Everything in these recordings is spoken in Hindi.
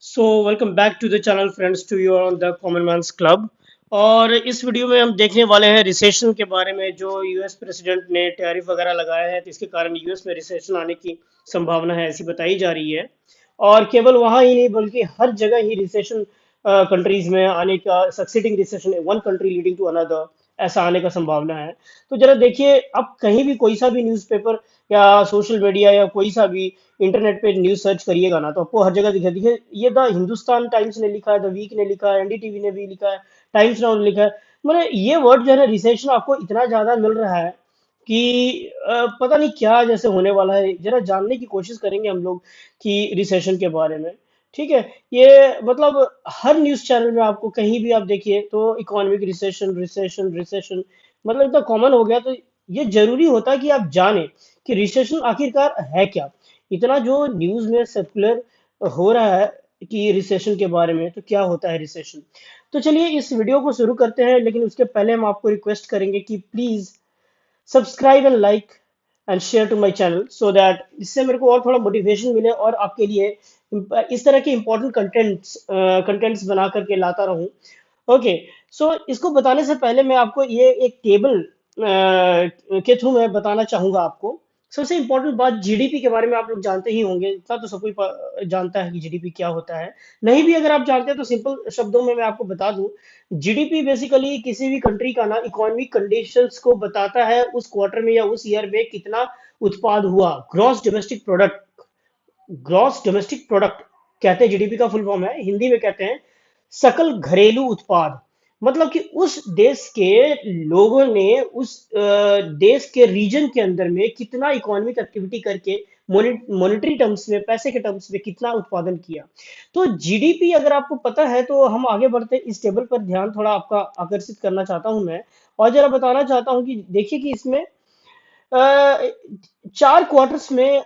So welcome back to the channel friends to you on the common man's club. और इस वीडियो में हम देखने वाले हैं रिसेशन के बारे में। जो यूएस प्रेसिडेंट ने टैरिफ वगैरह लगाया है तो इसके कारण यूएस में रिसेशन आने की संभावना है, ऐसी बताई जा रही है। और केवल वहाँ ही नहीं बल्कि हर जगह ही रिसेशन कंट्रीज में आने का, succeeding recession one country leading to another, ऐसा आने का संभावना है। तो जरा देखिए, अब कहीं भी कोई सा भी न्यूज़पेपर या सोशल मीडिया या कोई सा भी इंटरनेट पे न्यूज सर्च करिएगा ना, तो आपको हर जगह दिखा दिखे। ये द हिंदुस्तान टाइम्स ने लिखा है, द वीक ने लिखा है, एनडीटीवी ने भी लिखा है, टाइम्स नाउ ने लिखा है। मतलब ये वर्ड जो है ना, रिसेशन आपको इतना ज्यादा मिल रहा है कि पता नहीं क्या जैसे होने वाला है। जरा जानने की कोशिश करेंगे हम लोग कि रिसेशन के बारे में। ठीक है। ये मतलब हर न्यूज चैनल में आपको कहीं भी आप देखिए तो इकोनॉमिक रिसेशन रिसेशन रिसेशन, मतलब इतना कॉमन हो गया। तो ये जरूरी होता है कि आप जानें कि रिसेशन आखिरकार है क्या। इतना जो न्यूज में सर्कुलर हो रहा है कि रिसेशन के बारे में, तो क्या होता है रिसेशन। तो चलिए इस वीडियो को शुरू करते हैं, लेकिन उसके पहले हम आपको रिक्वेस्ट करेंगे कि please subscribe and like and share to my channel, so that इससे मेरे को और थोड़ा मोटिवेशन मिले और आपके लिए इस तरह के इंपॉर्टेंट कंटेंट्स बना करके लाता रहूं। ओके। सो इसको बताने से पहले मैं आपको ये एक टेबल के थ्रू मैं बताना चाहूंगा आपको। सबसे इंपॉर्टेंट बात, जीडीपी के बारे में आप लोग जानते ही होंगे, इतना तो सब कोई जानता है कि जीडीपी क्या होता है। नहीं भी अगर आप जानते हैं तो सिंपल शब्दों में मैं आपको बता दूं। जीडीपी बेसिकली किसी भी कंट्री का ना इकोनॉमिक कंडीशंस को बताता है, उस क्वार्टर में या उस ईयर में कितना उत्पाद हुआ। ग्रॉस डोमेस्टिक प्रोडक्ट कहते हैं, जीडीपी का फुल फॉर्म है, हिंदी में कहते हैं सकल घरेलू उत्पाद। मतलब कि उस देश के लोगों ने उस देश के रीजन के अंदर में कितना इकोनॉमिक एक्टिविटी करके मॉनेटरी टर्म्स में, पैसे के टर्म्स में कितना उत्पादन किया। तो जीडीपी अगर आपको पता है तो हम आगे बढ़ते हैं। इस टेबल पर ध्यान थोड़ा आपका आकर्षित करना चाहता हूं मैं, और जरा बताना चाहता हूं कि देखिए कि इसमें चार क्वार्टर्स में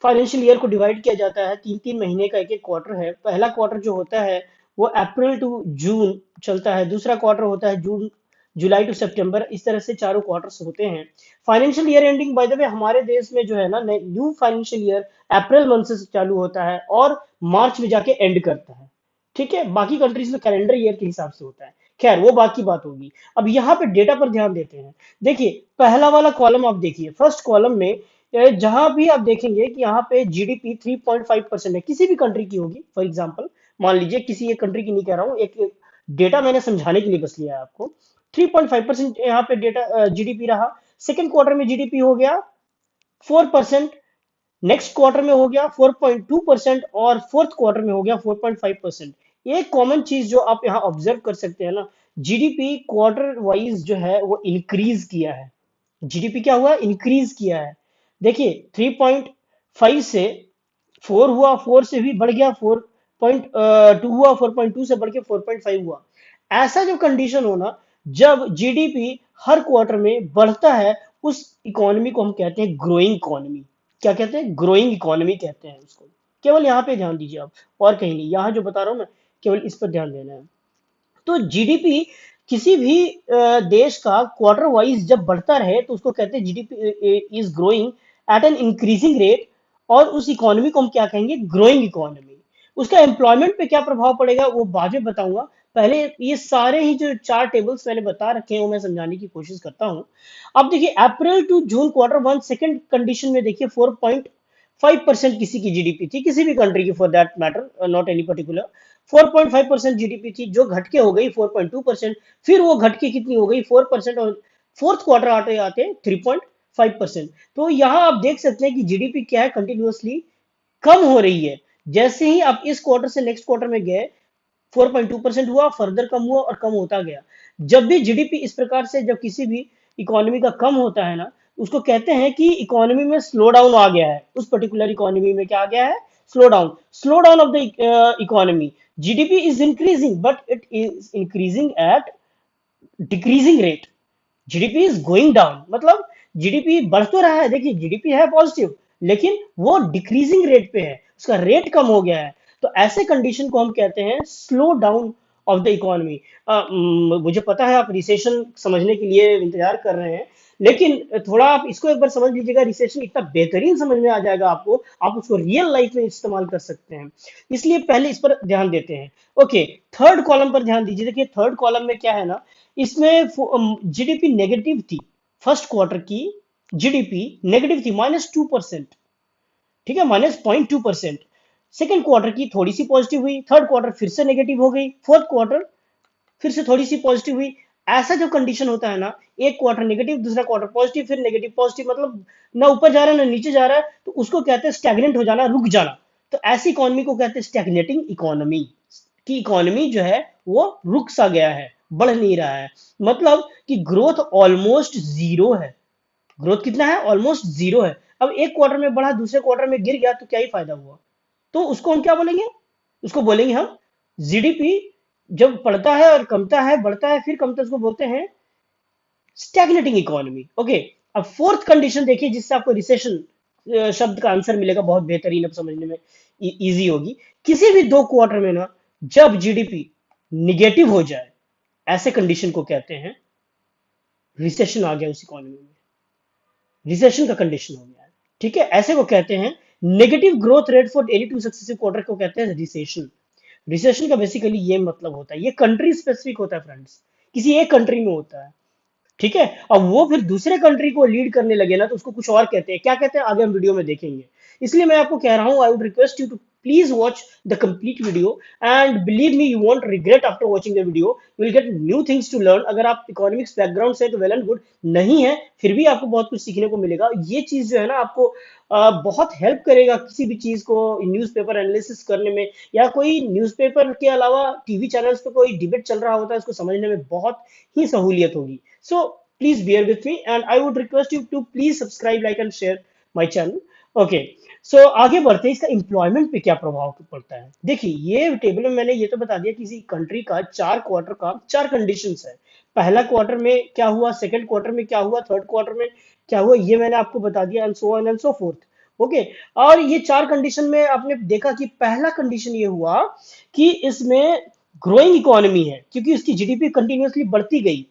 फाइनेंशियल ईयर को डिवाइड किया जाता है। तीन तीन महीने का एक एक क्वार्टर है। पहला क्वार्टर जो होता है वो अप्रैल टू जून चलता है। दूसरा क्वार्टर होता है जून जुलाई टू सितंबर। इस तरह से चारों क्वार्टर्स होते हैं। Financial year ending, by the way, हमारे देश में जो है ना, new financial year April month से चालू होता है और मार्च में जाके एंड करता है। ठीक है। बाकी कंट्रीज में कैलेंडर ईयर के हिसाब से होता है। खैर वो बाकी बात होगी। अब यहाँ पे डेटा पर ध्यान देते हैं। देखिए पहला वाला कॉलम आप देखिए, फर्स्ट कॉलम में जहां भी आप देखेंगे कि यहाँ पे जीडीपी 3.5% है, किसी भी कंट्री की होगी। फॉर एग्जांपल मान लीजिए, किसी एक कंट्री की नहीं कह रहा हूँ, एक डेटा मैंने समझाने के लिए बस लिया है आपको। 3.5% यहाँ पे डेटा जीडीपी रहा। सेकेंड क्वार्टर में जीडीपी हो गया 4%। नेक्स्ट क्वार्टर में हो गया 4.2% और फोर्थ क्वार्टर में हो गया 4.5%। एक कॉमन चीज जो आप यहाँ ऑब्जर्व कर सकते हैं ना, जीडीपी क्वार्टर वाइज जो है वो इंक्रीज किया है। जीडीपी क्या हुआ, इंक्रीज किया है। देखिए 3.5 से 4 हुआ, 4 से भी बढ़ गया 4.2 हुआ, 4.2 से बढ़ के 4.5 हुआ। ऐसा जो कंडीशन हो ना, जब जीडीपी हर क्वार्टर में बढ़ता है, उस इकोनॉमी को हम कहते हैं ग्रोइंग इकोनॉमी। क्या कहते हैं, ग्रोइंग इकोनॉमी कहते हैं उसको। केवल यहाँ पे ध्यान दीजिए आप, और कहीं नहीं। यहाँ जो बता रहा हूँ मैं, केवल इस पर ध्यान देना है। तो जीडीपी किसी भी देश का क्वार्टर वाइज जब बढ़ता रहे तो उसको कहते हैं GDP is growing at an increasing rate. और उस इकोनॉमी को हम क्या कहेंगे, ग्रोइंग इकोनॉमी। उसका एम्प्लॉयमेंट पे क्या प्रभाव पड़ेगा वो बाद में बताऊंगा। पहले ये सारे ही जो चार टेबल्स मैंने बता रखे हैं वो मैं समझाने की कोशिश करता हूं। अब देखिए April to June quarter one, second condition में देखिए 4.5% किसी की जीडीपी थी, किसी भी कंट्री की for that matter, not any particular. 4.5% GDP थी जो घट के हो गई 4.2%। फिर वो घट के कितनी हो गई 4%। और फोर्थ क्वार्टर आते आते 3.5%। तो यहां आप देख सकते हैं कि जीडीपी क्या है, कंटिन्यूअसली कम हो रही है। जैसे ही आप इस क्वार्टर से नेक्स्ट क्वार्टर में गए 4.2% हुआ, फर्दर कम हुआ और कम होता गया। जब भी जीडीपी इस प्रकार से, जब किसी भी इकोनॉमी का कम होता है ना, उसको कहते हैं कि इकोनॉमी में स्लो डाउन आ गया है। उस पर्टिकुलर इकोनॉमी में क्या आ गया है, slow down of the economy. GDP is increasing but it is increasing at decreasing rate. GDP is going down, मतलब जीडीपी बढ़ तो रहा है, देखिए जीडीपी है पॉजिटिव, लेकिन वो डिक्रीजिंग रेट पे है, उसका रेट कम हो गया है। तो ऐसे कंडीशन को हम कहते हैं slow down of the economy. मुझे पता है आप रिसेशन समझने के लिए इंतजार कर रहे हैं, लेकिन थोड़ा आप इसको एक बार समझ लीजिएगा, रिसेशन इतना बेहतरीन समझ में आ जाएगा आपको, आप उसको रियल लाइफ में इस्तेमाल कर सकते हैं। इसलिए पहले इस पर ध्यान देते हैं। ओके, थर्ड कॉलम पर ध्यान दीजिए। देखिए थर्ड कॉलम में क्या है ना, इसमें जीडीपी नेगेटिव थी। फर्स्ट क्वार्टर की जीडीपी नेगेटिव थी, -2%। ठीक है, -0.2%। सेकेंड क्वार्टर की थोड़ी सी पॉजिटिव हुई, थर्ड क्वार्टर फिर से नेगेटिव हो गई, फोर्थ क्वार्टर फिर से थोड़ी सी पॉजिटिव हुई। ऐसा जो कंडीशन होता है ना, एक क्वार्टर नेगेटिव, दूसरा क्वार्टर पॉजिटिव, फिर नेगेटिव पॉजिटिव, मतलब ना ऊपर जा रहा है ना नीचे जा रहा है, तो उसको कहते हैं स्टैग्नेंट हो जाना, रुक जाना। तो ऐसी इकोनॉमी को कहते हैं स्टैग्नेटिंग इकोनॉमी। की इकोनॉमी जो है वो रुक सा गया है, बढ़ नहीं रहा है। मतलब कि ग्रोथ ऑलमोस्ट जीरो है। ग्रोथ कितना है? ऑलमोस्ट जीरो है। अब एक क्वार्टर में बढ़ा, दूसरे क्वार्टर में गिर गया, तो क्या ही फायदा हुआ? तो उसको हम क्या बोलेंगे? उसको बोलेंगे हम जीडीपी जब बढ़ता है और कमता है, बढ़ता है फिर कमता है, उसको बोलते हैं स्टैग्नेटिंग इकोनॉमी। ओके, अब फोर्थ कंडीशन देखिए जिससे आपको रिसेशन शब्द का आंसर मिलेगा, बहुत बेहतरीन, अब समझने में इजी होगी। किसी भी दो क्वार्टर में ना जब जीडीपी निगेटिव हो जाए, ऐसे कंडीशन को कहते हैं रिसेशन आ गया उस इकोनॉमी में, रिसेशन का कंडीशन हो गया है। ठीक है, ऐसे को कहते हैं negative growth rate for any two successive quarter को कहते हैं रिसेशन। रिसेशन का बेसिकली ये मतलब होता है, ये कंट्री स्पेसिफिक होता है फ्रेंड्स, किसी एक कंट्री में होता है। ठीक है, अब वो फिर दूसरे कंट्री को लीड करने लगे ना, तो उसको कुछ और कहते हैं। क्या कहते हैं आगे हम वीडियो में देखेंगे। इसलिए मैं आपको कह रहा हूं, I would request you to please watch the complete video, and believe me, you won't regret after watching the video. You will get new things to learn. अगर आप इकोनॉमिक्स बैकग्राउंड से तो वेल एंड गुड, नहीं है फिर भी आपको बहुत कुछ सीखने को मिलेगा। ये चीज जो है ना आपको बहुत हेल्प करेगा किसी भी चीज को न्यूज़पेपर एनालिसिस करने में, या कोई न्यूज़पेपर के अलावा टीवी चैनल्स पे कोई डिबेट चल रहा होता है, उसको समझने में बहुत ही सहूलियत होगी। सो please bear with me, and I would request you to please subscribe, like and share my channel. Okay, so आगे बढ़ते हैं, इसका एम्प्लॉयमेंट पे क्या प्रभाव पड़ता है। देखिए ये टेबल में मैंने ये तो बता दिया किसी कंट्री का चार क्वार्टर का चार कंडीशंस है। पहला क्वार्टर में क्या हुआ, सेकंड क्वार्टर में क्या हुआ, थर्ड क्वार्टर में क्या हुआ, ये मैंने आपको बता दिया, and so on and so fourth. Okay, और ये चार कंडीशन में आपने देखा कि पहला कंडीशन ये हुआ कि इसमें ग्रोइंग इकोनॉमी है, क्योंकि उसकी जीडीपी कंटिन्यूअसली बढ़ती गई।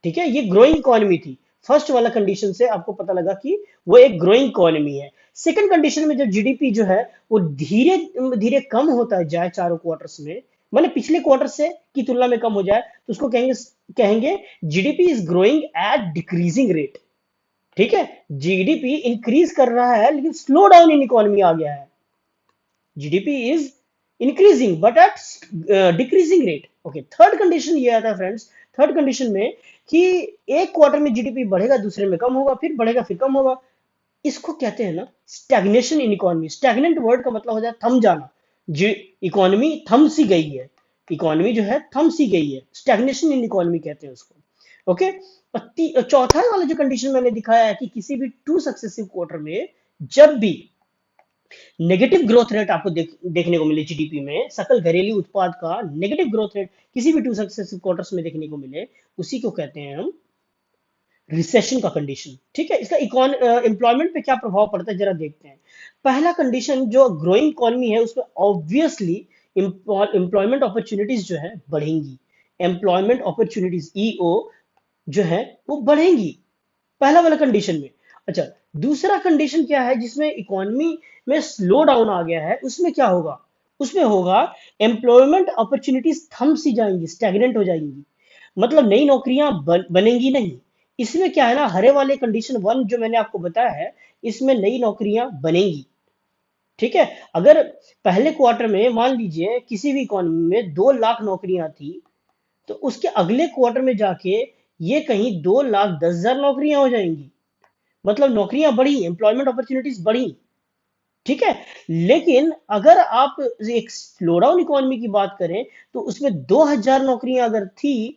ठीक है, ये ग्रोइंग इकोनॉमी थी। फर्स्ट वाला कंडीशन से आपको पता लगा कि वो एक ग्रोइंग इकोनॉमी है। सेकंड कंडीशन में जब जीडीपी जो है वो धीरे धीरे कम होता जाए चारों क्वार्टर्स में, माने पिछले क्वार्टर से की तुलना में कम हो जाए, तो उसको कहेंगे कहेंगे GDP is growing at decreasing rate. ठीक है, जीडीपी इंक्रीज कर रहा है लेकिन स्लो डाउन इन इकोनॉमी आ गया है। GDP is increasing but at decreasing rate. Okay, third condition ये आता है फ्रेंड्स, थर्ड कंडीशन में कि एक क्वार्टर में जीडीपी बढ़ेगा, दूसरे में कम होगा, फिर बढ़ेगा फिर कम होगा। इसको कहते हैं ना stagnation in economy. Stagnant word का मतलब हो जाए थम जाना, जी इकोनॉमी थम सी गई है, इकोनॉमी जो है थम सी गई है, स्टैग्नेशन इन इकोनॉमी कहते हैं उसको। ओके, चौथा वाला जो कंडीशन मैंने दिखाया है कि किसी भी टू सक्सेसिव क्वार्टर में जब भी नेगेटिव ग्रोथ रेट आपको देखने को मिले, जीडीपी में सकल घरेलू उत्पाद का नेगेटिव ग्रोथ रेट किसी भी टू सक्सेसिव क्वार्टर्स में देखने को मिले, उसी को कहते हैं हम रिसेशन का कंडीशन। ठीक है, इसका एम्प्लॉयमेंट पे क्या प्रभाव पड़ता है जरा देखते हैं। पहला कंडीशन जो ग्रोइंग इकोनॉमी है उसमें ऑब्वियसली एम्प्लॉयमेंट अपॉर्चुनिटीज जो है बढ़ेंगी। एम्प्लॉयमेंट अपॉर्चुनिटीज ईओ जो है वो बढ़ेंगी, पहला वाला कंडीशन में। अच्छा, दूसरा कंडीशन क्या है जिसमें इकोनॉमी में स्लो डाउन आ गया है, उसमें क्या होगा? उसमें होगा एम्प्लॉयमेंट अपॉर्चुनिटीज थम सी जाएंगी, स्टैग्नेंट हो जाएंगी, मतलब नई नौकरियां बनेंगी नहीं। इसमें क्या है ना, हरे वाले कंडीशन वन जो मैंने आपको बताया है, इसमें नई नौकरियां बनेंगी। ठीक है, अगर पहले क्वार्टर में मान लीजिए किसी भी इकोनॉमी में 2 लाख नौकरियां थी, तो उसके अगले क्वार्टर में जाके ये कहीं 2,10,000 नौकरियां हो जाएंगी। मतलब नौकरियां बढ़ी, एम्प्लॉयमेंट अपॉर्चुनिटीज बढ़ी। ठीक है, लेकिन अगर आप एक स्लो डाउन इकोनॉमी की बात करें, तो उसमें 2,000 नौकरियां अगर थी,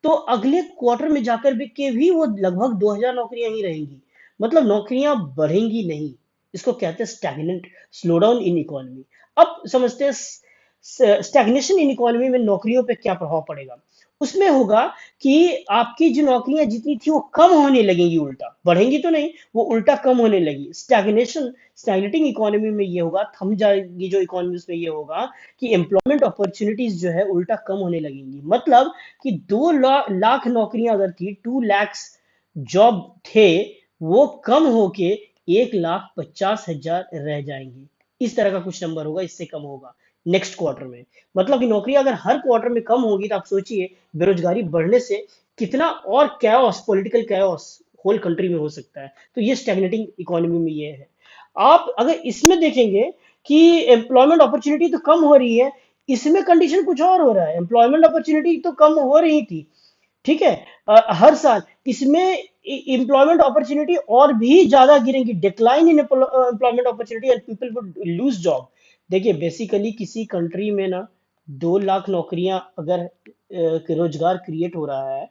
तो अगले क्वार्टर में जाकर भी वो लगभग 2,000 नौकरियां ही रहेंगी। मतलब नौकरियां बढ़ेंगी नहीं। इसको कहते हैं stagnant, slow down in economy. अब समझते हैं स्टैग्नेशन इन इकोनॉमी में नौकरियों पे क्या प्रभाव पड़ेगा। उसमें होगा कि आपकी जो नौकरियां जितनी थी वो कम होने लगेंगी, उल्टा बढ़ेंगी तो नहीं, वो उल्टा कम होने लगी। स्टैग्नेशन, स्टैग्नेटिंग इकोनॉमी में ये होगा, थम जाएगी जो इकोनॉमी में ये होगा कि एम्प्लॉयमेंट अपॉर्चुनिटीज जो है उल्टा कम होने लगेंगी। मतलब कि 2 लाख नौकरियां अगर थी, 2 लैक्स जॉब थे, वो कम होके 1,50,000 रह जाएंगी। इस तरह का कुछ नंबर होगा, इससे कम होगा नेक्स्ट क्वार्टर में। मतलब कि नौकरियां अगर हर क्वार्टर में कम होगी तो आप सोचिए बेरोजगारी बढ़ने से कितना और chaos, political chaos whole country में हो सकता है। तो ये स्टैग्नेटिंग इकोनॉमी में ये है। आप अगर इसमें देखेंगे कि एम्प्लॉयमेंट अपॉर्चुनिटी तो कम हो रही है, इसमें कंडीशन कुछ और हो रहा है। एम्प्लॉयमेंट अपॉर्चुनिटी तो कम हो रही थी, ठीक है, हर साल। इसमें एम्प्लॉयमेंट अपॉर्चुनिटी और भी ज्यादा गिरेंगी, decline in employment opportunity and people would lose job. देखिए बेसिकली किसी कंट्री में ना 2 लाख नौकरियां अगर रोजगार क्रिएट हो रहा है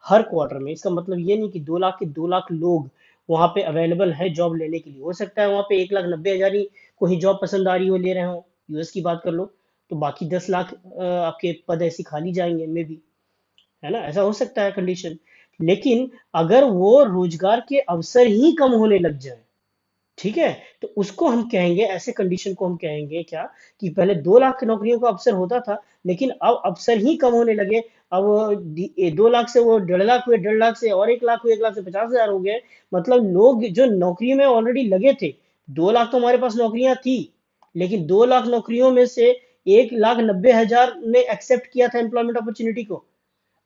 हर क्वार्टर में, इसका मतलब ये नहीं कि 2 लाख के 2 लाख लोग वहां पे अवेलेबल है जॉब लेने के लिए। हो सकता है वहां पे 1,90,000 ही को ही जॉब पसंद आ रही हो, ले रहे हो। यूएस की बात कर लो तो बाकी 10 लाख आपके पद ऐसे खाली जाएंगे मे बी, है ना, ऐसा हो सकता है कंडीशन। लेकिन अगर वो रोजगार के अवसर ही कम होने लग जाए, ठीक है, तो उसको हम कहेंगे, ऐसे कंडीशन को हम कहेंगे क्या, कि पहले 2 लाख नौकरियों का अवसर होता था लेकिन अब अवसर ही कम होने लगे। अब 2 लाख से वो 1.5 लाख हुए, 1.5 लाख से और 1 लाख हुए, 1 लाख से 50,000 हो गए। मतलब लोग जो नौकरी में ऑलरेडी लगे थे, 2 लाख तो हमारे पास नौकरियां थी, लेकिन 2 लाख नौकरियों में से 1,90,000 ने एक्सेप्ट किया था एम्प्लॉयमेंट अपॉर्चुनिटी को।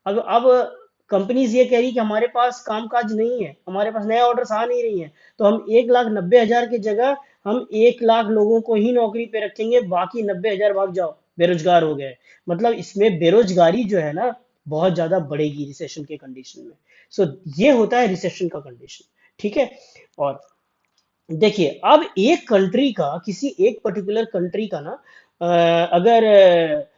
अब कंपनीज ये कह रही कि हमारे पास कामकाज नहीं है, हमारे पास नए ऑर्डर्स आ नहीं रही हैं, तो हम 1,90,000 की जगह हम 1 लाख लोगों को ही नौकरी पे रखेंगे, बाकी 90,000 भाग जाओ, बेरोजगार हो गए। मतलब इसमें बेरोजगारी जो है ना बहुत ज्यादा बढ़ेगी रिसेशन के कंडीशन में। सो ये होता है रिसेशन का कंडीशन, ठीक है। और देखिए अब एक कंट्री का, किसी एक पर्टिकुलर कंट्री का ना, अगर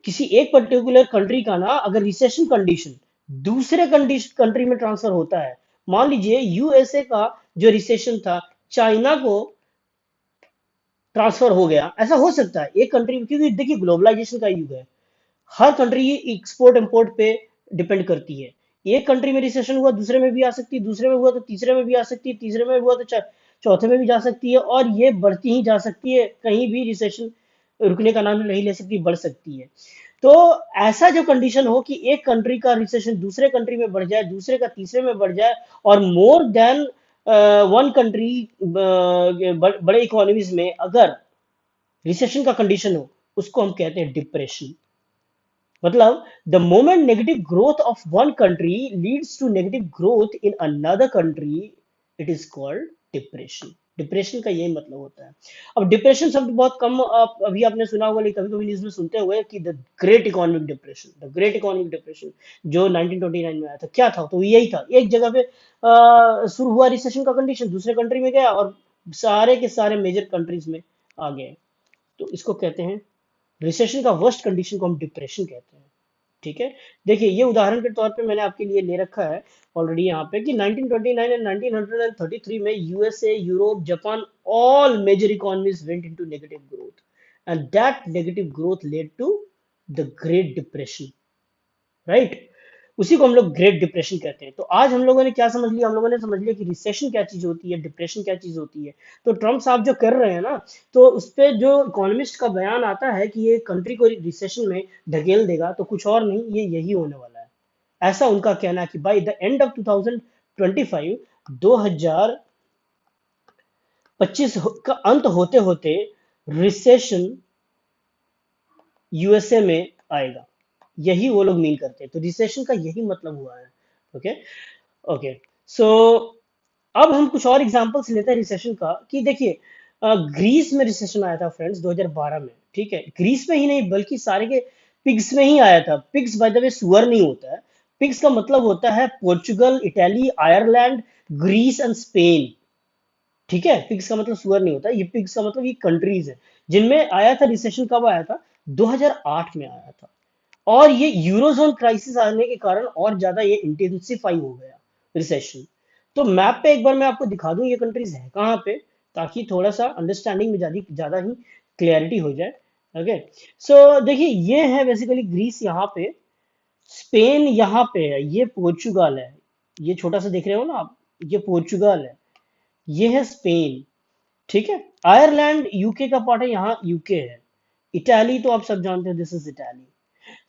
किसी एक पर्टिकुलर कंट्री का ना अगर रिसेशन कंडीशन दूसरे कंडीशन कंट्री में ट्रांसफर होता है, मान लीजिए यूएसए का जो रिसेशन था चाइना को ट्रांसफर हो गया, ऐसा हो सकता है एक कंट्री, क्योंकि देखिए ग्लोबलाइजेशन का युग है, हर कंट्री एक्सपोर्ट इंपोर्ट पे डिपेंड करती है। एक कंट्री में रिसेशन हुआ दूसरे में भी आ सकती है, दूसरे में हुआ तो तीसरे में भी आ सकती है, तीसरे में हुआ तो चौथे में भी जा सकती है, और ये बढ़ती ही जा सकती है, कहीं भी रिसेशन रुकने का नाम नहीं ले सकती, बढ़ सकती है। तो ऐसा जो कंडीशन हो कि एक कंट्री का रिसेशन दूसरे कंट्री में बढ़ जाए, दूसरे का तीसरे में बढ़ जाए, और मोर देन वन कंट्री, बड़े इकोनॉमीज में अगर रिसेशन का कंडीशन हो, उसको हम कहते हैं डिप्रेशन। मतलब the moment negative growth of one country leads to negative growth in another country, it is called depression. Depression का यही मतलब होता है। अब डिप्रेशन शब्द बहुत कम आप अभी आपने सुना होगा, लेकिन कभी कभी न्यूज में सुनते हुए कि the great economic depression, the great economic depression जो 1929 में आया था, क्या था, तो यही था, एक जगह पे शुरू हुआ रिसेशन का कंडीशन, दूसरे कंट्री में गया और सारे के सारे मेजर कंट्रीज में आ गए। तो इसको कहते हैं रिसेशन का वर्स्ट कंडीशन को हम डिप्रेशन कहते हैं, ठीक है। देखिए ये उदाहरण के तौर पे मैंने आपके लिए ले रखा है ऑलरेडी यहाँ पे कि 1929 एंड 1933 में USA, Europe, Japan, all major economies went into negative growth, and that negative growth led to the great depression, right. उसी को हम लोग ग्रेट डिप्रेशन कहते हैं। तो आज हम लोगों ने क्या समझ लिया, हम लोगों ने समझ लिया कि रिसेशन क्या चीज होती है, डिप्रेशन क्या चीज होती है। तो ट्रम्प साहब जो कर रहे हैं ना, तो उस पे जो इकोनॉमिस्ट का बयान आता है कि ये कंट्री को रिसेशन में ढकेल देगा, तो कुछ और नहीं, ये यही होने वाला है। ऐसा उनका कहना है कि बाय द एंड ऑफ 2025, 2025 का अंत होते होते रिसेशन यूएसए में आएगा, यही वो लोग मीन करते हैं। तो रिसेशन का यही मतलब हुआ है। Okay, okay. सो अब हम कुछ और एग्जांपल्स लेते हैं रिसेशन का, कि देखिए ग्रीस में रिसेशन आया था फ्रेंड्स 2012 में, ठीक है। ग्रीस में ही नहीं बल्कि सारे के पिग्स में ही आया था। पिग्स बाय द वे सुअर नहीं होता है, पिग्स का मतलब होता है Portugal, Italy, Ireland, Greece and Spain, ठीक है। पिग्स का मतलब सुअर नहीं होता, ये पिग्स का मतलब ये कंट्रीज है जिनमें आया था रिसेशन। कब आया था, 2008 में आया था। और ये यूरोजोन क्राइसिस आने के कारण और ज्यादा ये इंटेंसिफाई हो गया रिसेशन। तो मैप पे एक बार मैं आपको दिखा दूं ये कंट्रीज है कहाँ पे, ताकि थोड़ा सा अंडरस्टैंडिंग में ज्यादा ज्यादा ही क्लियरिटी हो जाए। ओके। सो देखिए, ये है बेसिकली ग्रीस यहाँ पे, स्पेन यहाँ पे है, ये पोर्चुगाल है, ये छोटा सा देख रहे हो ना आप, ये पोर्चुगाल है, ये है स्पेन। ठीक है। आयरलैंड यूके का पार्ट है, यहाँ यूके है। इटाली तो आप सब जानते हो, दिस इज इटाली।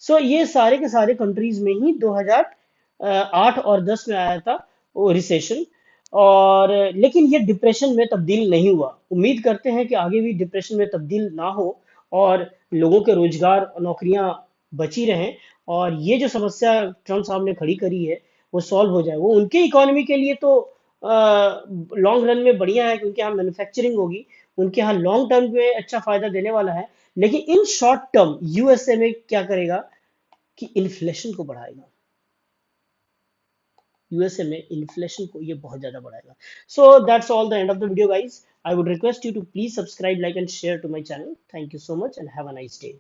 सो ये सारे के सारे कंट्रीज में ही 2008 और 10 में आया था वो रिसेशन। और लेकिन ये डिप्रेशन में तब्दील नहीं हुआ। उम्मीद करते हैं कि आगे भी डिप्रेशन में तब्दील ना हो और लोगों के रोजगार और नौकरियां बची रहें, और ये जो समस्या ट्रम्प साहब ने खड़ी करी है वो सॉल्व हो जाए। वो उनके इकोनॉमी के लिए तो लॉन्ग रन में बढ़िया है, क्योंकि यहाँ मैन्युफैक्चरिंग होगी, उनके यहाँ लॉन्ग टर्म में अच्छा फायदा देने वाला है। लेकिन इन शॉर्ट टर्म यूएसए में क्या करेगा कि इन्फ्लेशन को बढ़ाएगा। यूएसए में इन्फ्लेशन को ये बहुत ज्यादा बढ़ाएगा। So that's all the end of the video guys. I would request you to please subscribe, like and share to my channel. Thank you so much and have a nice day.